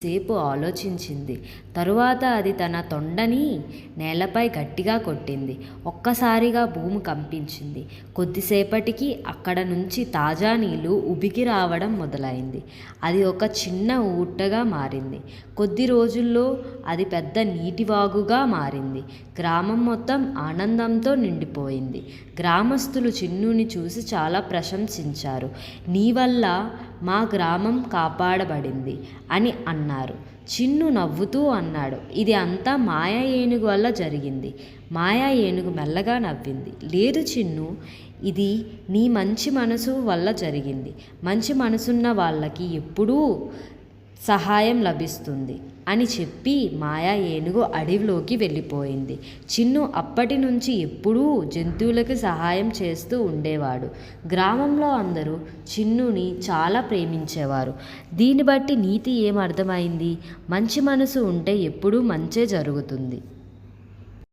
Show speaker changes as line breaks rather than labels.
సేపు ఆలోచించింది. తరువాత అది తన తొండని నేలపై గట్టిగా కొట్టింది. ఒక్కసారిగా భూమి కంపించింది. కొద్దిసేపటికి అక్కడ నుంచి తాజా నీళ్లు ఉబికి రావడం మొదలైంది. అది ఒక చిన్న ఊటగా మారింది. కొద్ది రోజుల్లో అది పెద్ద నీటివాగుగా మారింది. గ్రామం మొత్తం ఆనందంతో నిండిపోయింది. గ్రామస్తులు చిన్నుని చూసి చాలా ప్రశంసించారు. నీ వల్ల మా గ్రామం కాపాడబడింది అని అన్నారు. చిన్ను నవ్వుతూ అన్నాడు, ఇది అంతా మాయా ఏనుగు వల్ల జరిగింది. మాయా ఏనుగు మెల్లగా నవ్వింది. లేదు చిన్ను, ఇది నీ మంచి మనసు వల్ల జరిగింది. మంచి మనసున్న వాళ్ళకి ఎప్పుడూ సహాయం లభిస్తుంది అని చెప్పి మాయా ఏనుగు అడవిలోకి వెళ్ళిపోయింది. చిన్ను అప్పటి నుంచి ఎప్పుడూ జంతువులకి సహాయం చేస్తూ ఉండేవాడు. గ్రామంలో అందరూ చిన్నుని చాలా ప్రేమించేవారు. దీన్ని బట్టి నీతి ఏమర్థమైంది? మంచి మనసు ఉంటే ఎప్పుడూ మంచే జరుగుతుంది.